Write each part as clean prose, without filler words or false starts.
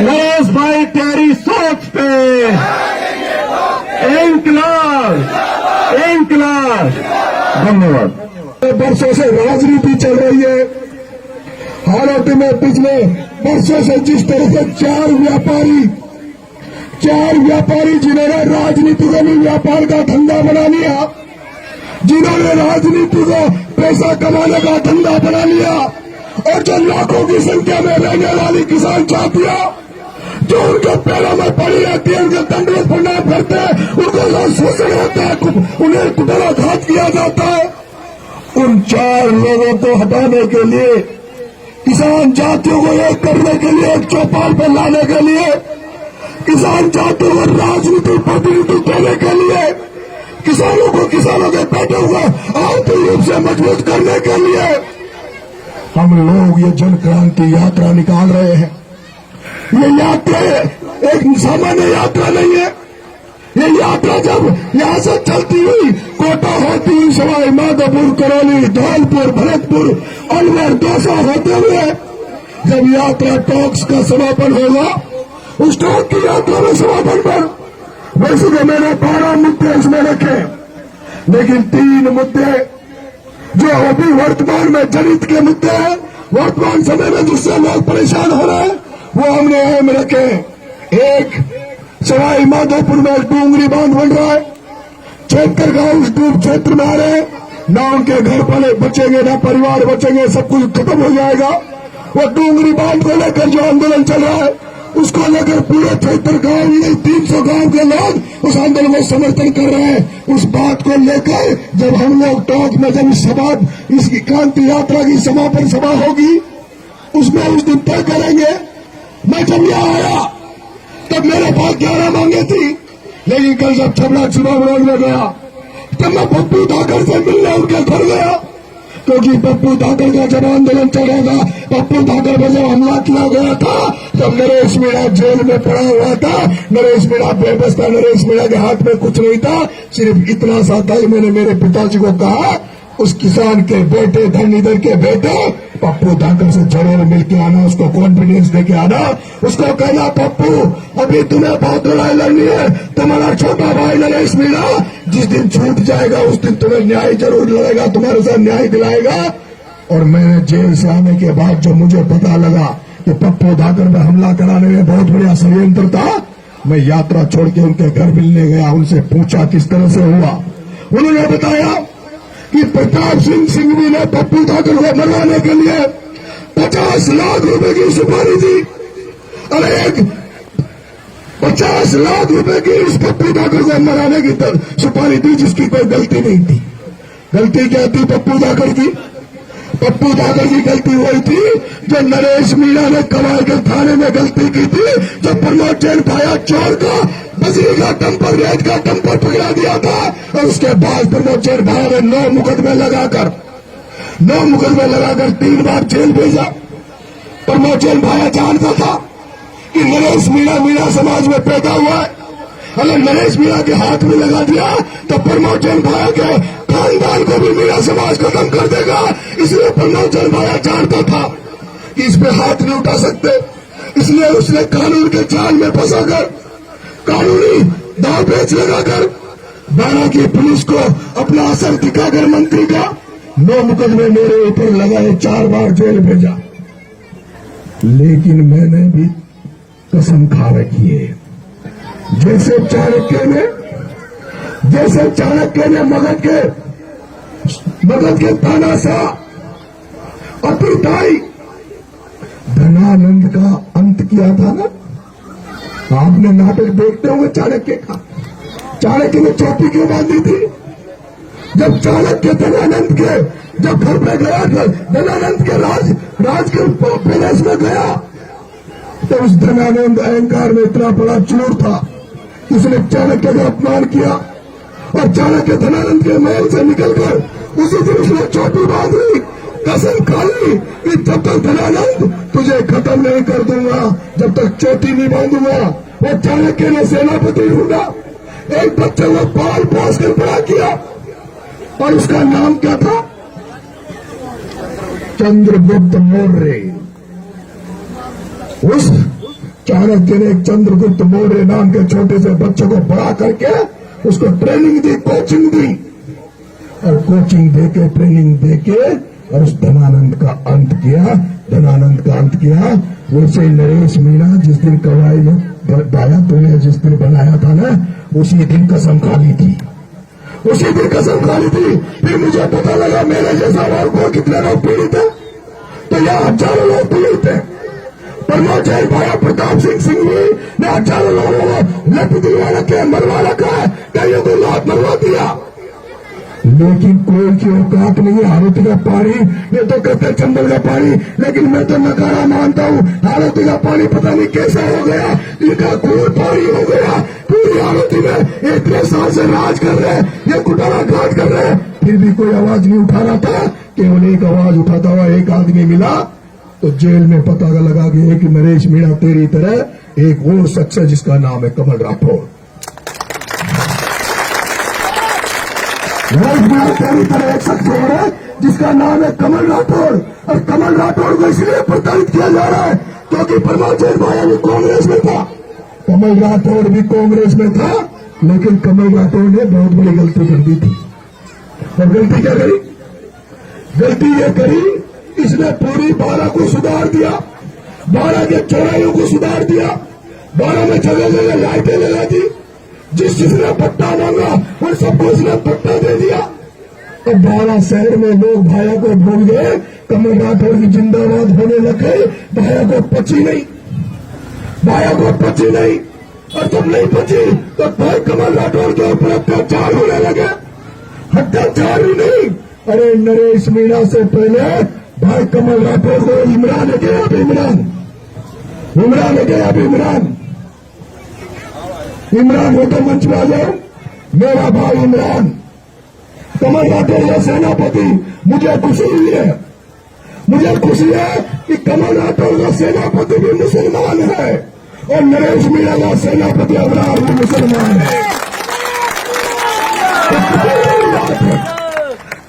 नरेश भाई तेरी सोच पे इंकलाब इंकलाब। धन्यवाद। वर्षों से राजनीति चल रही है। हालांकि में पिछले वर्षों से जिस तरह से चार व्यापारी जिन्होंने राजनीति को भी व्यापार का धंधा बना लिया, जिन्होंने राजनीति को पैसा कमाने का धंधा बना लिया, और जो लाखों की संख्या में रहने वाली किसान जातियां जो उनके पैरों में पड़ी रहती है, उनके दंडवत प्रणाम करते हैं, उनको शोषण होता है, उन्हें कुटलाघात किया जाता है, उन चार लोगों को हटाने के लिए, किसान जातियों को एक करने के लिए, एक चौपाल पर लाने के लिए, किसान जातियों को राजनीतिक प्रतिनिधि देने के लिए, किसानों को किसानों के बैठे हुए आर्थिक रूप से मजबूत करने के लिए हम लोग ये जन क्रांति यात्रा निकाल रहे हैं। ये यात्रा एक सामान्य यात्रा नहीं है। ये यात्रा जब यहाँ से चलती हुई कोटा होती हुई सवाई माधोपुर, करौली, धौलपुर, भरतपुर, अलवर, दौसा होते हुए जब यात्रा टॉक्स का समापन होगा, उस टॉक की यात्रा में समापन पर वैसे तो मैंने 12 मुद्दे इसमें रखे, लेकिन 3 मुद्दे जो अभी वर्तमान में जनित के मुद्दे हैं, वर्तमान समय में जिससे लोग परेशान हो रहे हैं, वो हमने अहम रखे। एक, सवाई माधोपुर में डूंगरी बांध बन रहा है, 76 गांव उस डूब क्षेत्र में आ रहे हैं, ना उनके घर वाले बचेंगे, ना परिवार बचेंगे, सब कुछ खत्म हो जाएगा। वो डूंगरी बांध को लेकर जो आंदोलन चल रहा है, उसको लेकर पूरे 76 गांव नहीं 300 गांव के लोग उस आंदोलन में समर्थन कर रहे हैं। उस बात को लेकर जब हम लोग टॉक में जब इस क्रांति यात्रा की समापन सभा होगी, उसमें उस दिन तय करेंगे। मैं जब यहाँ आया तब मेरे पास 11 मांगे थी, लेकिन कल जब छबड़ा चुनाव रोड में गया तब मैं पप्पू धाकर से मिलने उनके घर गया, क्योंकि पप्पू धाकर का जब आंदोलन चल रहा था, पप्पू धाकर पर जब हमला किया गया था, तब नरेश मीणा जेल में पड़ा हुआ था। नरेश मीणा बेबस था, नरेश मीणा के हाथ में कुछ नहीं था, सिर्फ इतना सा था। मैंने मेरे पिताजी को कहा, उस किसान के बेटे, धनीधर के बेटे पप्पू धाकर से जरूर मिलके आना, उसको कॉन्फिडेंस देके आना, उसको कहना पप्पू अभी तुम्हें बहुत लड़ाई लड़नी है, तुम्हारा छोटा भाई नरेश मीणा जिस दिन छूट जाएगा उस दिन तुम्हें न्याय जरूर लड़ेगा, तुम्हारे साथ न्याय दिलाएगा। और मैंने जेल से आने के बाद जब मुझे पता लगा कि पप्पू धाकर में हमला कराने में बहुत बड़ा षड्यंत्र था, मैं यात्रा छोड़ के उनके घर मिलने गया, उनसे पूछा किस तरह से हुआ। उन्होंने बताया कि प्रताप सिंह सिंघवी ने पप्पू धाकर को मरवाने के लिए 50 लाख रुपए की सुपारी दी। अरे 50 लाख रुपए की इस पप्पू धाकर को मराने की सुपारी दी, जिसकी कोई गलती नहीं थी। गलती क्या थी पप्पू धाकर की? पप्पू धाकर की गलती वही थी जो नरेश मीणा ने कमाल के थाने में गलती की थी, जो प्रमोद जैन भाया चोर का बजरी का टम्पर, रेत का टम्पर पकड़ा दिया था, और उसके बाद प्रमोद जैन भाया ने 9 मुकदमे लगाकर 3 बार जेल भेजा। प्रमोद जैन भाया जानता था कि नरेश मीणा समाज में पैदा हुआ है, अगर नरेश मीणा के हाथ में लगा दिया तो प्रमोद जैन भाया के खानदान को भी मीणा समाज खत्म कर देगा। इसलिए प्रमोद जैन भाया जानता था कि इस पे हाथ नहीं उठा सकते, इसलिए उसने कानून के जाल में फंसाकर, कानूनी दाव पेच लगाकर बारा की पुलिस को अपना असर दिखाकर मंत्री का 9 मुकदमे मेरे ऊपर लगाए, 4 बार जेल भेजा। लेकिन मैंने भी कसम खा रखी है, जैसे चाणक्य ने मगध के तानाशाह अपिताई धनानंद का अंत किया था ना। आपने नाटक देखते होंगे चाणक्य का। चाणक्य ने चौकी क्यों बांधी थी? जब चाणक्य धनानंद के जब घर पे गया, धनानंद के राज के पैलेस में गया, तो उस धनानंद अहंकार में इतना बड़ा चोर था, उसने चाणक्य का अपमान किया, और चाणक्य धनानंद के महल से निकलकर उसी दिन उसने चोटी बांध ली, कसम खा ली कि जब तक धनानंद तुझे खत्म नहीं कर दूंगा, जब तक चोटी नहीं बांधूंगा। वो चाणक्य ने सेनापति ढूंढा, एक बच्चे को पाल पोस कर बड़ा किया, और उसका नाम क्या था? चंद्रगुप्त मौर्य। उस चाणक्य ने एक चंद्रगुप्त मौर्य नाम के छोटे से बच्चे को बड़ा करके उसको ट्रेनिंग दी, कोचिंग दी, और कोचिंग देके ट्रेनिंग देके और उस धनानंद का अंत किया। वैसे नरेश मीणा जिस दिन कवाई में बाया तूने जिस दिन बनाया था ना, उसी दिन कसम खा ली थी। फिर मुझे पता लगा मेरे जैसा और को कितने लोग पीड़ित है, तो यहाँ हजारों लोग पीड़ित है। प्रमोद जैन भाया प्रताप सिंह सिंघवी ने हजारों लोगों को लट दिलवा रखे, मरवा रखा है, कईयों को लात मरवा दिया, लेकिन कोई की औकात नहीं है। हारोती का पानी, ये तो कहते चंबल का पानी, लेकिन मैं तो नकारा मानता हूँ। हारोती का पानी पता नहीं कैसा हो गया, इनका खून पानी हो गया। पूरी हारोती में इतने साल से राज कर रहे हैं, ये कुटारा काट कर रहे हैं, फिर भी कोई आवाज नहीं उठा रहा था। केवल एक आवाज उठाता हुआ एक आदमी मिला, तो जेल में पता लगा गया कि नरेश मीणा तेरी तरह एक और शख्स है जिसका नाम है कमल राठौर। नरेश मीणा तेरी तरह एक शख्स और है जिसका नाम है कमल राठौर, और कमल राठौर को इसलिए प्रताड़ित किया जा रहा है क्योंकि प्रमोद जैन भाया भी कांग्रेस में था, कमल राठौर भी कांग्रेस में था, लेकिन कमल राठौर ने बहुत बड़ी गलती कर दी थी। और गलती क्या करी? गलती ये करी, इसने पूरी 12 को सुधार दिया, 12 के चौराहों को सुधार दिया, 12 में जगह जगह लाइटें लगा दी, जिसने पट्टा मांगा उन सबको इसने पट्टा दे दिया। अब 12 शहर में लोग भाया को भूल गए, कमल राठौर की जिंदाबाद होने लगे, भाया को पची नहीं, और जब नहीं पची तो भाई कमल राठौर के ऊपर अत्याचार होने लगे। अत्याचार ही नहीं, अरे नरेश मीणा से पहले भाई कमल राठौर को इमरान है गया, इमरान हो तो मंच में आ जाओ, मेरा भाई इमरान, कमल राठौर का सेनापति। मुझे खुशी है कि कमल राठौर का सेनापति भी मुसलमान है और नरेश मीणा का सेनापति अबरार भी मुसलमान है।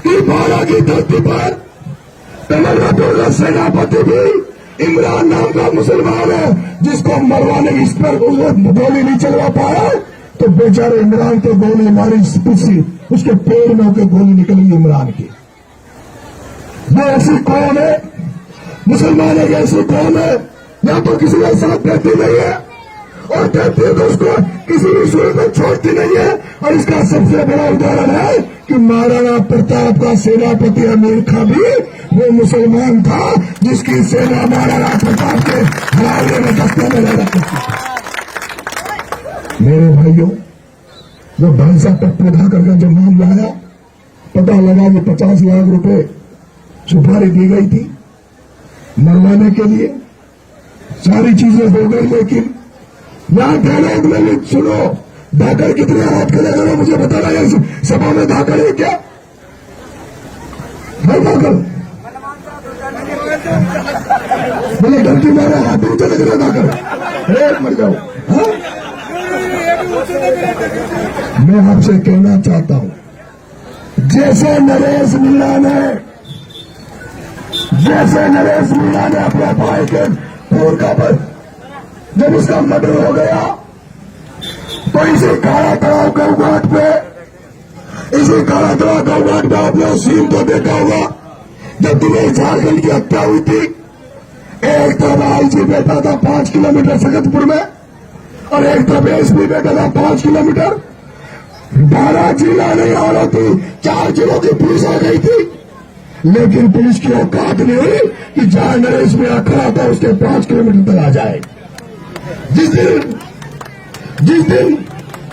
कि 12 की धरती पर कमल राठौर का सेनापति भी इमरान नाम का मुसलमान है, जिसको मरवाने की इस पर गोली नहीं चलवा पाया, तो बेचारे इमरान को गोली मारी, उसके पेड़ में होकर गोली निकली इमरान की। वो ऐसी कौन है? मुसलमान एक ऐसी कौन है या तो किसी का साथ देती नहीं है, और देती है तो उसको किसी भी सूरत में छोड़ती नहीं है। और इसका सबसे बड़ा उदाहरण है कि महाराणा प्रताप का सेनापति अमीर खां भी वो मुसलमान था, जिसकी सेना महाराणा प्रताप के हराने में दस्ते में लगा करती थी। मेरे भाइयों, जो भांसा पप्पू धाकर का जब मामला आया, पता लगा कि 50 लाख रुपए सुपारी दी गई थी मरवाने के लिए। सारी चीजें हो गई, लेकिन यहां डायलॉग में सुनो, धाकर कितने हाथ खड़े करो, मुझे बताना है सभा में धाकर है क्या? धाकर बोले गलती मारे हाथ ऊंचे लग रहा धाकर, मर जाओ। हाँ? मैं आपसे कहना चाहता हूं, जैसे नरेश मीणा ने अपने भाई के पूर्णा पर जब उसका मर्डर हो गया, तो इसी काला तलाव गौघाट पे आपने सीन तो देखा होगा, जब दिनेश झारखंड की हत्या हुई थी। एक तरफ आईजी बैठा था 5 किलोमीटर सगतपुर में, और एक तरफ एसपी बैठा था 5 किलोमीटर। 12 जिला नहीं आ रही थी, 4 जिलों की पुलिस आ गई थी, लेकिन पुलिस की औकात नहीं हुई कि जहां नरेश मीणा खड़ा था उसके 5 किलोमीटर तक आ जाए। जिस दिन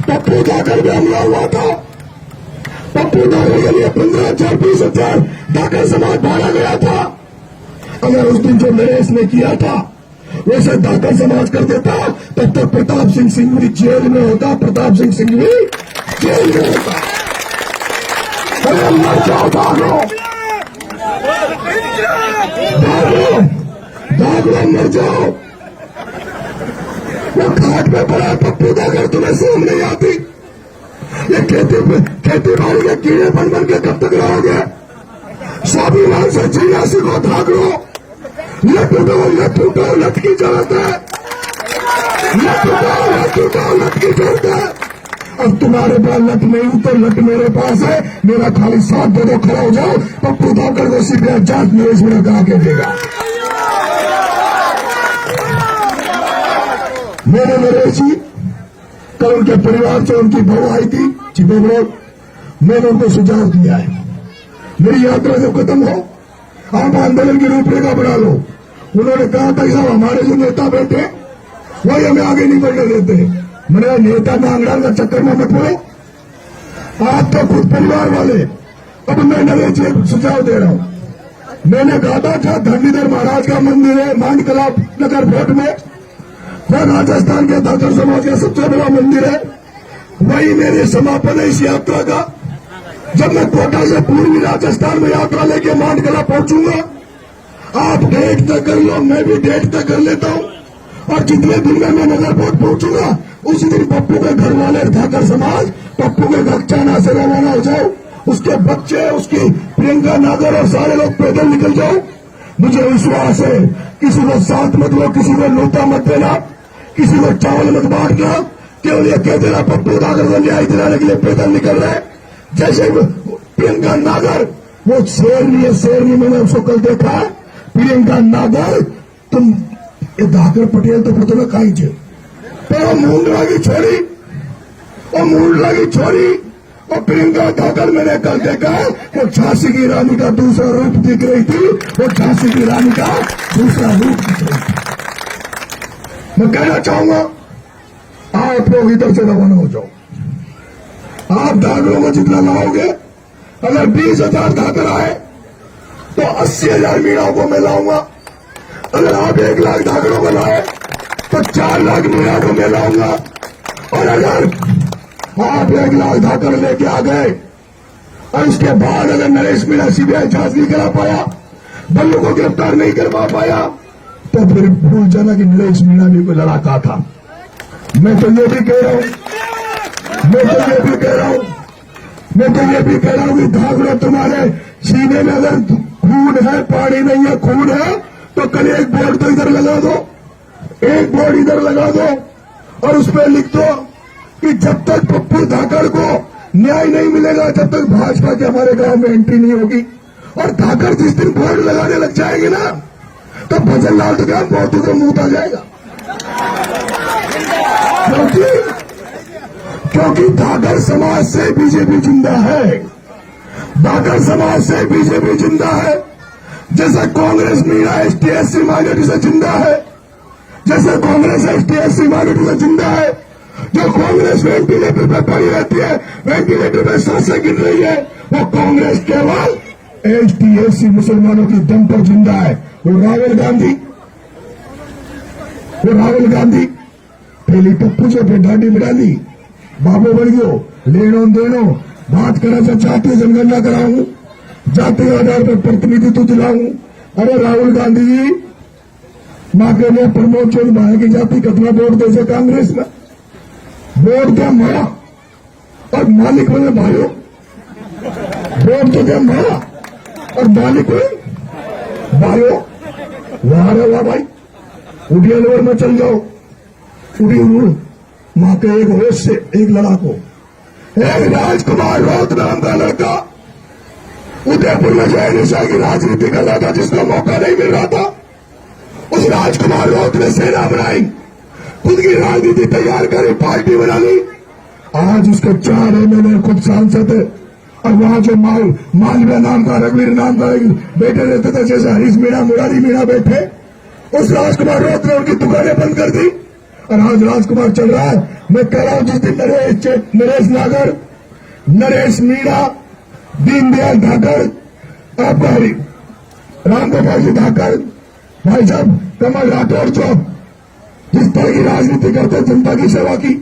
पप्पू धाकर में हमला हुआ था, पप्पू धाकर के लिए 15,000 20,000 धाकर समाज भाड़ा गया था। अगर उस दिन जो नरेश ने किया था वैसे धाकर समाज कर देता, तब तक प्रताप सिंह सिंघवी जेल में होता, अरे मर जाओ, भागो, मर जाओ। वो घाट में पड़ा पप्पू धाकर, तुम्हें समझ नहीं आती? ये खेती बाड़ी के कीड़े बन के कब तक रहोगे? स्वाभिमान से जीना सीखो, भाग लो, लट की जरूरत है। लट उठाओ, लट की जरूरत है। अब तुम्हारे पास लट नहीं तो लट मेरे पास है। मेरा खाली साथ दे दो, खड़ा हो जाओ। पप्पू धाकड़ को सीबीआई जांच नरेश मीणा कहा के देगा। मेरे नरेश जी, कल उनके परिवार से उनकी बहू आई थी चिदम्बरम, मैंने उनको सुझाव दिया है, मेरी यात्रा जब खत्म हो आप आंदोलन की रूपरेखा बना लो। उन्होंने कहा था कि साहब हमारे जो नेता बैठे वही हमें आगे नहीं बढ़ने देते। मैंने नेता मांगड़ान का चक्कर में मत पड़ो, आप तो खुद परिवार वाले। अब मैं नरेश जी एक सुझाव दे रहा हूं। मैंने कहा था जहां धरणीधर महाराज का मंदिर है मांडकला नगर फोर्ट में, वह राजस्थान के धाकर समाज का सबसे बड़ा मंदिर है, वही मेरे समापन है इस यात्रा का। जब मैं कोटा से पूर्वी राजस्थान में यात्रा लेके मांडकला पहुंचूंगा, आप डेट तय कर लो, मैं भी डेट तय कर लेता हूं, और जितने दिन में मैं नगर फोर्ट पहुंचूंगा उसी दिन पप्पू के घर वाले धाकर समाज पप्पू के गच्चाना से रवाना हो जाओ। उसके बच्चे, उसकी प्रियंका नागर और सारे लोग पैदल निकल जाओ। मुझे विश्वास है किसी को साथ मत लो, किसी को नोटा मत देना, किसी को चावल मत बांटना। केवल ये कह देना पप्पू नागर को न्याय दिलाने के लिए पैदल निकल रहे हैं। जैसे प्रियंका नागर, वो शेरनी है, शेरनी मैंने उसको कल देखा है। प्रियंका नागर, तुम ये धाकर पटेल तो तुम्हें कहीं थे, पर मुंडला की छोरी, और मुंडला की छोरी और प्रियंका धाकर मैंने कल देखा है। वो झांसी की रानी का दूसरा रूप दिख रही थी, वो झांसी की रानी का दूसरा रूप दिख रही थी। मैं कहना चाहूंगा आप लोग इधर से रवाना हो जाओ। आप धाकरों को जितना लाओगे, अगर 20,000 धाकर आए तो 80,000 मीणाओं को मैं लाऊंगा। अगर आप 1 लाख धाकरों को लाए तो 4 लाख मीणाओं को मैं लाऊंगा। और अगर आप 1 लाख धाकर लेके आ गए और उसके बाद अगर नरेश मीणा सीबीआई जांच नहीं करा पाया, बल्लू को गिरफ्तार नहीं करवा पाया, तो फिर भूल जाना कि नरेश मीणा भी कोई लड़ाका था। मैं तो ये भी कह रहा हूं, मैं तो ये भी कह रहा हूं कि धाकड़ों तुम्हारे सीने में अगर खून है, पानी नहीं है, खून है, तो कल एक बोर्ड तो इधर लगा दो, एक बोर्ड इधर लगा दो और उस पर लिख दो कि जब तक पप्पू धाकड़ को न्याय नहीं मिलेगा, जब तक भाजपा के हमारे गांव में एंट्री नहीं होगी। और धाकड़ जिस दिन बोर्ड लगाने लग जाएंगे ना, तो भजन लाल तो क्या मोती को मुंह आ जाएगा। क्योंकि धाकड़ समाज से बीजेपी जिंदा है, धाकड़ समाज से बीजेपी जिंदा है। जैसे कांग्रेस मीणा ST/SC माइनॉरिटी से जिंदा है, जैसे कांग्रेस ST/SC माइनॉरिटी से जिंदा है। जो कांग्रेस वेंटिलेटर पे पड़ी रहती है, वेंटिलेटर पे सांसें गिर रही है, वो कांग्रेस केवल ST/SC मुसलमानों की दम पर जिंदा है। वो राहुल गांधी पहली पप्पू से फिर दाढ़ी बढ़ा ली, बाबू बन गयो, लेनो देनो बात करा से जातीय जनगणना कराऊं, जातीय आधार पर प्रतिनिधित्व दिलाऊं। अरे राहुल गांधी जी, मां के लिए प्रमोद चौधरी भाई की जाति कितना वोट दे से कांग्रेस में, वोट क्या मारा और मालिक बने भाइयों, वोट तो क्या मारा और मालिक बने भाइयों। वाह रे वाह भाई, उठिया लोर में चल जाओ, उठी मां के एक होश से एक लड़ाको, एक राजकुमार राउत नाम का लड़का उदयपुर में जय निशा की राजनीति कर रहा था, जिसको मौका नहीं मिल रहा था। उस राजकुमार राउत ने सेना बनाई, खुद की राजनीति तैयार करी, पार्टी बना ली। आज उसके 4 MLA खुद सांसद है। और वहां जो मालवीय नाम का, रघुवीर नाम का बेटे रहते थे, जैसे हरीश मीणा, मुरारी मीणा बैठे, उस राजकुमार राउत ने उनकी दुकानें बंद कर दी और आज राजकुमार चल रहा है। मैं कह रहा हूं जिस दिन नरेश नागर, नरेश मीणा, दीनदयाल धाकड़, आपका रामगोपाल जी धाकड़, भाई साहब कमल राठौर, जो जिस तरह की राजनीति करते जनता की सेवा की,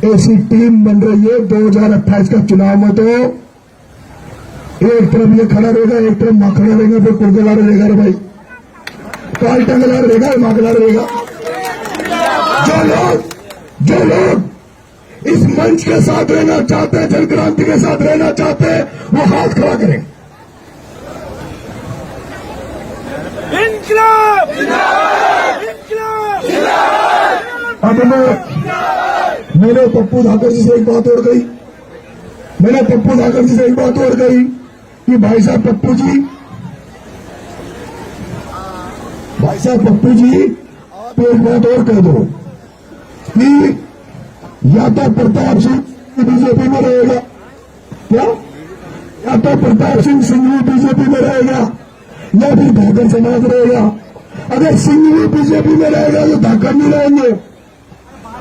ऐसी टीम बन रही है। 2028 का चुनाव में तो एक तरफ ये खड़ा रहेगा, एक तरफ मां खड़ा रहेगा, फिर कुर्गला रहेगा रे भाई, पाल्टा गला रहेगा, मां गला रहेगा। जो लोग इस मंच के साथ रहना चाहते हैं, जनक्रांति के साथ रहना चाहते हैं, वो हाथ खड़ा करें। इंकलाब! इंकलाब! अब मैंने पप्पू धाकर जी से एक बात और कही, मैंने पप्पू धाकर जी से एक बात और कही कि भाई साहब पप्पू जी, तो एक बात और कह दो कि या तो प्रताप सिंह बीजेपी में रहेगा, क्या या तो प्रताप सिंह बीजेपी में रहेगा या फिर धाकर समाज रहेगा। अगर सिंह बीजेपी में रहेगा तो धाकर नहीं रहेंगे,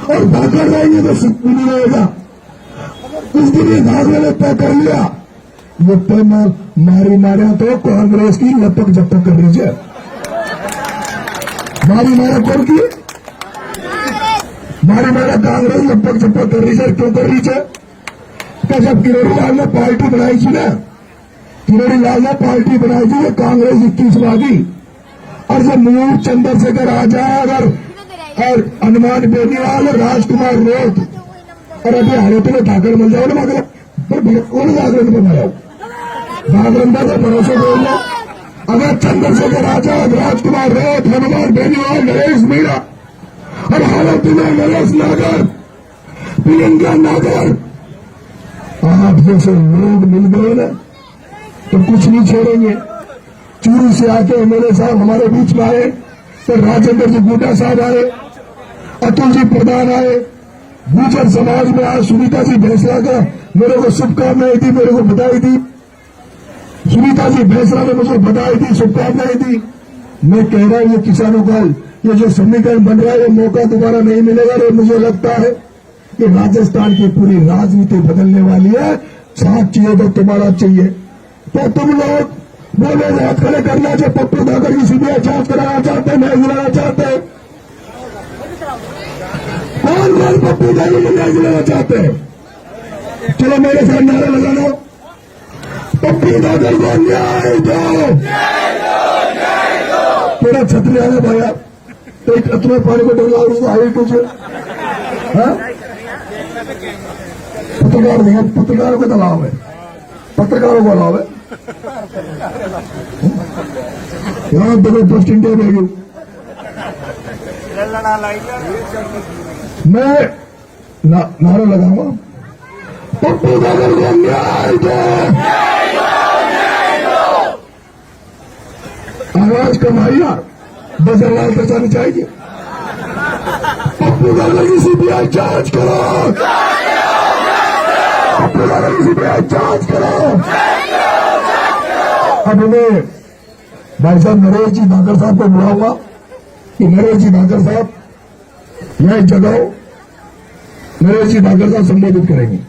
और धाकर रहेंगे तो सिंह भी नहीं रहेगा। उस दिन ये धाकर ने तय कर लिया, ये तय मारी मारिया तो कांग्रेस की लपक झपक कर लीजिए। मारी मारा कौन की? मारी मारा कांग्रेस लपक झपक कर रही है। क्यों कर रही है? तो जब किरोड़ी लाल ने पार्टी बनाई थी ना, किरोड़ी लाल ने पार्टी बनाई थी वो कांग्रेस 21वादी, और जब मूल चंद्रशेखर आजाद और हनुमान बेनीवाल और राजकुमार रोत और अभी हालत में ठाकर मिल जाओ ना, मगर पर कौन जागरण में बनाओ जागरण का भरोसे बोलना। अगर चंद्रशेखर आजाद, राजकुमार रोत, हनुमान बेनीवाल, नरेश मीणा और हालत में नरेश नागर, प्रियंका नागर, आप जैसे लोग मिल गए ना तो कुछ नहीं छोड़ेंगे। चूरू से आके एमएलए साहब हमारे बीच में आए, तो राजेंद्र जी गुड्डा साहब आए, अतुल जी प्रधान आए, गुर्जर समाज में आज सुनीता जी भैंसला का मेरे को शुभकामनाएं दी, मेरे को बधाई दी। सुनीता जी भैंसला ने मुझे बधाई दी, शुभकामनाएं दी। मैं कह रहा हूं ये किसानों का ये जो समीकरण बन रहा है, ये मौका दोबारा नहीं मिलेगा। और मुझे लगता है कि राजस्थान की पूरी राजनीति बदलने वाली है। साथ चाहिए तो तुम्हारा चाहिए, तो तुम लोग बोले हाथ खड़े करना जो पप्पू धाकर की सीबीआई जांच कराना चाहते हैं, न्याय दिलाना चाहते हैं। कौन पप्पू धाकर को न्याय दिलाना चाहते हैं? चलो मेरे साथ नारा लगा लो, पप्पू धाकर को न्याय दो। तेरा छतरी आगे भाया तो एक इतने पानी को डर उसको आई तुझे पत्रकार नहीं, पत्रकारों का दबाव है, पत्रकारों को अलाव है। यहां देखो पोस्ट इंडिया में गई, मैं नारा लगाऊंगा, पप्पू धाकर को न्याय दो। आवाज कमाइया बजरलाल बचानी चाहिए। पप्पू धाकर की सीबीआई जांच करो, पप्पू धाकर की सीबीआई जांच करो। अब मैं भाई साहब नरेश जी धाकर साहब को बुलाऊंगा कि नरेश जी धाकर साहब यह जगह नरेश जी धाकर साहब संबोधित करेंगे।